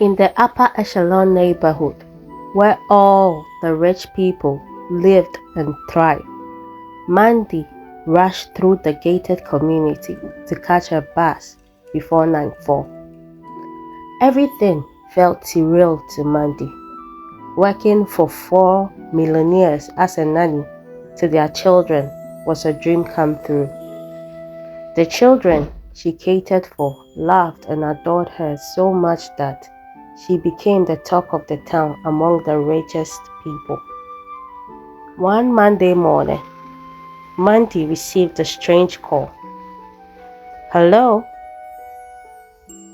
In the upper echelon neighborhood, where all the rich people lived and thrived, Mandy rushed through the gated community to catch a bus before nightfall. Everything felt surreal to Mandy. Working for 4 millionaires as a nanny to their children was a dream come true. The children she catered for loved and adored her so much that she became the talk of the town among the richest people. One Monday morning, Mandy received a strange call. "Hello?"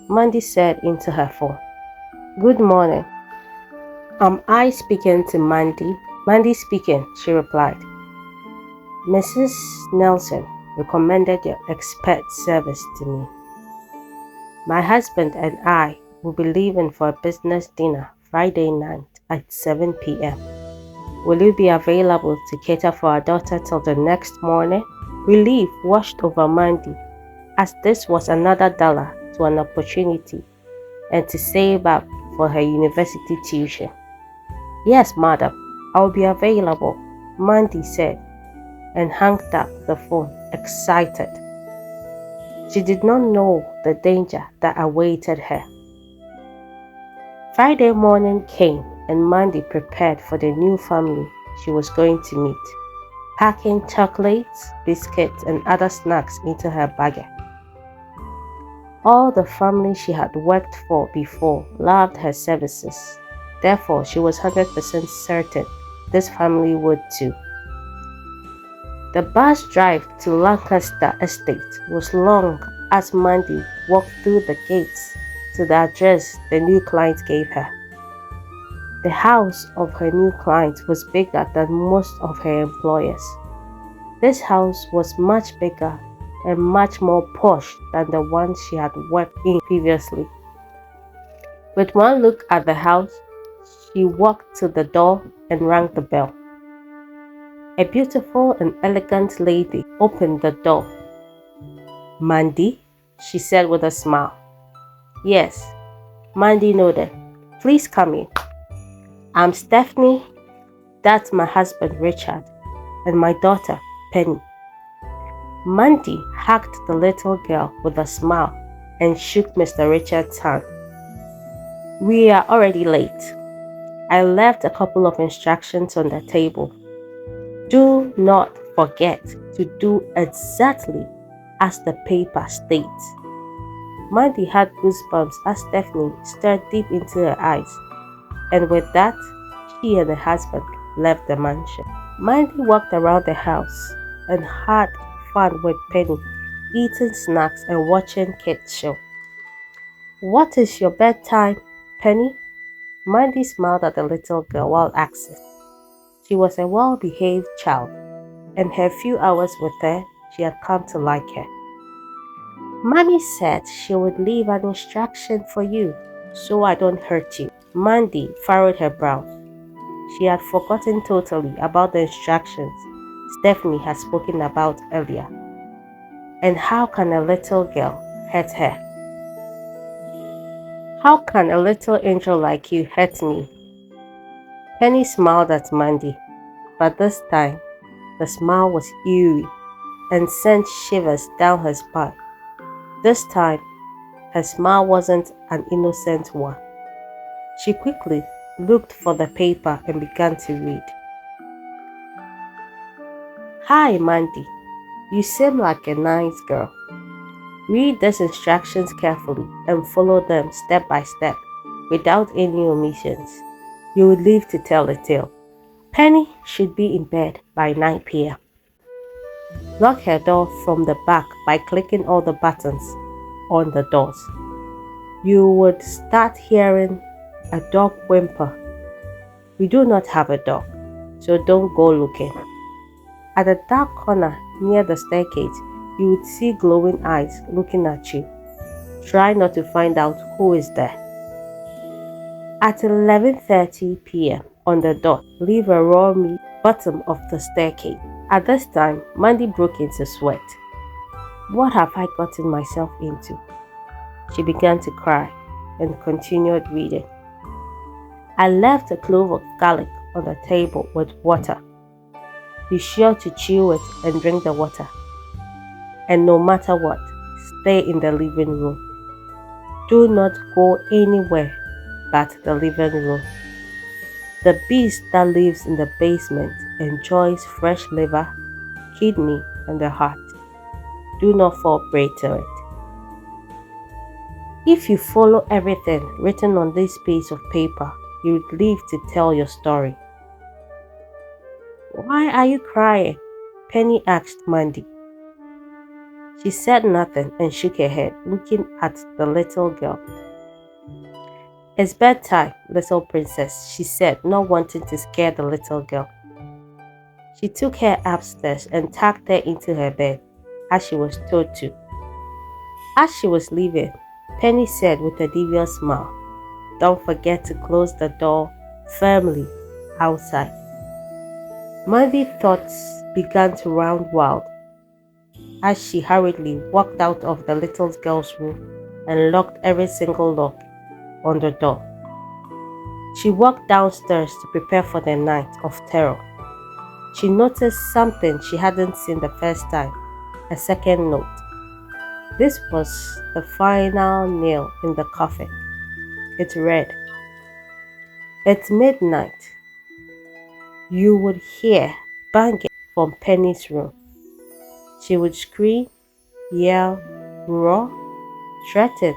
Mandy said into her phone. "Good morning. Am I speaking to Mandy?" "Mandy speaking," she replied. "Mrs. Nelson recommended your expert service to me. My husband and I will be leaving for a business dinner Friday night at 7 p.m. Will you be available to cater for our daughter till the next morning?" Relief washed over Mandy, as this was another dollar to an opportunity and to save up for her university tuition. "Yes, madam, I'll be available," Mandy said, and hung up the phone, excited. She did not know the danger that awaited her. Friday morning came and Mandy prepared for the new family she was going to meet, packing chocolates, biscuits, and other snacks into her baggage. All the family she had worked for before loved her services. Therefore, she was 100% certain this family would too. The bus drive to Lancaster Estate was long as Mandy walked through the gates to the address the new client gave her. The house of her new client was bigger than most of her employers. This house was much bigger and much more posh than the one she had worked in previously. With one look at the house, she walked to the door and rang the bell. A beautiful and elegant lady opened the door. "Mandy?" she said with a smile. "Yes," Mandy nodded. "Please come in. I'm Stephanie, that's my husband Richard, and my daughter Penny." Mandy hugged the little girl with a smile and shook Mr. Richard's hand. "We are already late. I left a couple of instructions on the table. Do not forget to do exactly as the paper states." Mandy had goosebumps as Stephanie stared deep into her eyes, and with that, she and her husband left the mansion. Mandy walked around the house and had fun with Penny, eating snacks and watching kids show. "What is your bedtime, Penny?" Mandy smiled at the little girl while asking. She was a well-behaved child, and her few hours with her, she had come to like her. "Mommy said she would leave an instruction for you, so I don't hurt you." Mandy furrowed her brows. She had forgotten totally about the instructions Stephanie had spoken about earlier. And how can a little girl hurt her? "How can a little angel like you hurt me?" Penny smiled at Mandy, but this time the smile was eerie and sent shivers down her spine. This time, her smile wasn't an innocent one. She quickly looked for the paper and began to read. "Hi, Mandy. You seem like a nice girl. Read these instructions carefully and follow them step by step without any omissions. You will live to tell the tale. Penny should be in bed by 9 p.m. Lock her door from the back by clicking all the buttons on the doors. You would start hearing a dog whimper. We do not have a dog, so don't go looking. At the dark corner near the staircase, you would see glowing eyes looking at you. Try not to find out who is there. At 11:30 p.m. on the dot, leave a raw meat bottom of the staircase. At this time, Mandy broke into sweat. What have I gotten myself into? She began to cry. and continued reading. I left a clove of garlic on the table with water. Be sure to chew it and drink the water. And no matter what, stay in the living room. Do not go anywhere but the living room. The beast that lives in the basement enjoys fresh liver, kidney, and the heart. Do not fall prey to it. If you follow everything written on this piece of paper, you would live to tell your story. Why are you crying? Penny asked Mandy. She said nothing and shook her head, looking at the little girl. It's bedtime, little princess, she said, not wanting to scare the little girl. She took her upstairs and tucked her into her bed, as she was told to. As she was leaving, Penny said with a devious smile, "Don't forget to close the door firmly outside." Mandy's thoughts began to run wild as she hurriedly walked out of the little girl's room and locked every single lock on the door. She walked downstairs to prepare for the night of terror. She noticed something she hadn't seen the first time, a second note. This was the final nail in the coffin. It read, "At midnight, you would hear banging from Penny's room. She would scream, yell, roar, threaten,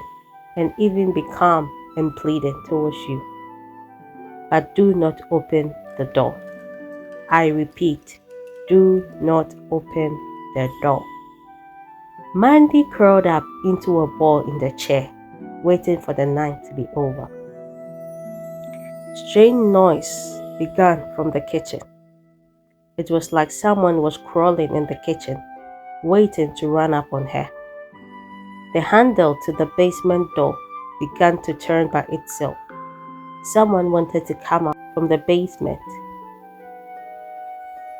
and even be calm and pleading towards you. But do not open the door. I repeat, do not open the door." Mandy curled up into a ball in the chair, waiting for the night to be over. Strange noise began from the kitchen. It was like someone was crawling in the kitchen, waiting to run up on her. The handle to the basement door began to turn by itself. Someone wanted to come out from the basement.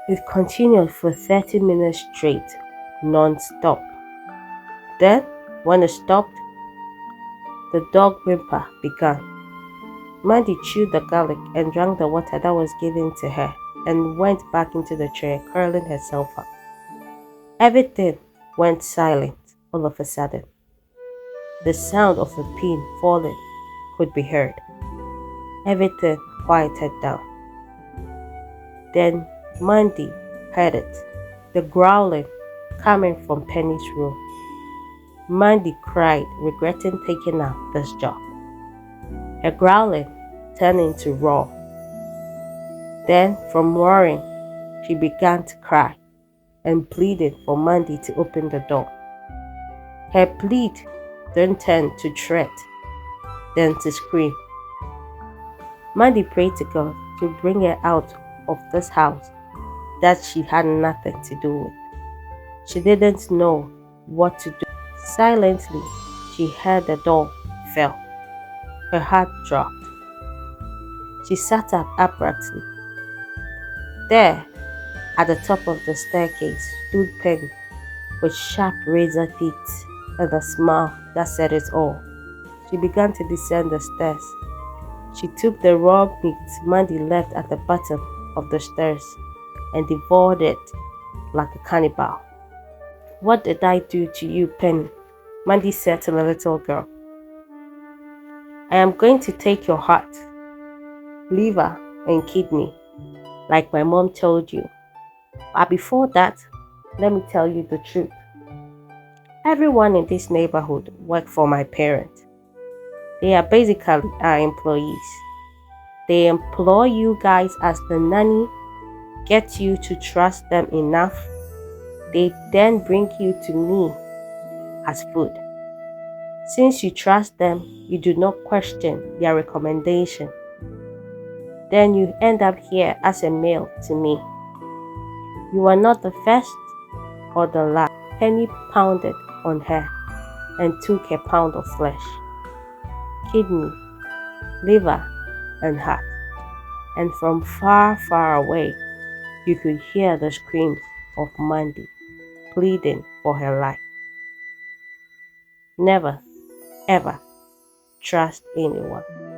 It continued for 30 minutes straight, non-stop. Then, when it stopped, the dog whimper began. Mandy chewed the garlic and drank the water that was given to her and went back into the chair, curling herself up. Everything went silent all of a sudden. The sound of a pin falling could be heard. Everything quieted down. Then Mandy heard it, the growling coming from Penny's room. Mandy cried, regretting taking up this job. Her growling turned into roar. Then, from roaring, she began to cry and pleaded for Mandy to open the door. Her plead then turned to threat, then to scream. Mandy prayed to God to bring her out of this house that she had nothing to do with. She didn't know what to do. Silently, she heard the door fell. Her heart dropped. She sat up abruptly. There, at the top of the staircase, stood Penny, with sharp razor teeth and a smile that said it all. She began to descend the stairs. She took the raw meat Mandy left at the bottom of the stairs and devoured it like a cannibal. "What did I do to you, Penny?" Mandy said to the little girl. "I am going to take your heart, liver, and kidney, like my mom told you. But before that, let me tell you the truth. Everyone in this neighborhood works for my parents. They are basically our employees. They employ you guys as the nanny, get you to trust them enough. They then bring you to me as food. Since you trust them, you do not question their recommendation. Then you end up here as a meal to me. You are not the first or the last." Penny pounded on her and took a pound of flesh, kidney, liver, and heart. And from far, far away, you could hear the screams of Mandy pleading for her life. Never, ever trust anyone.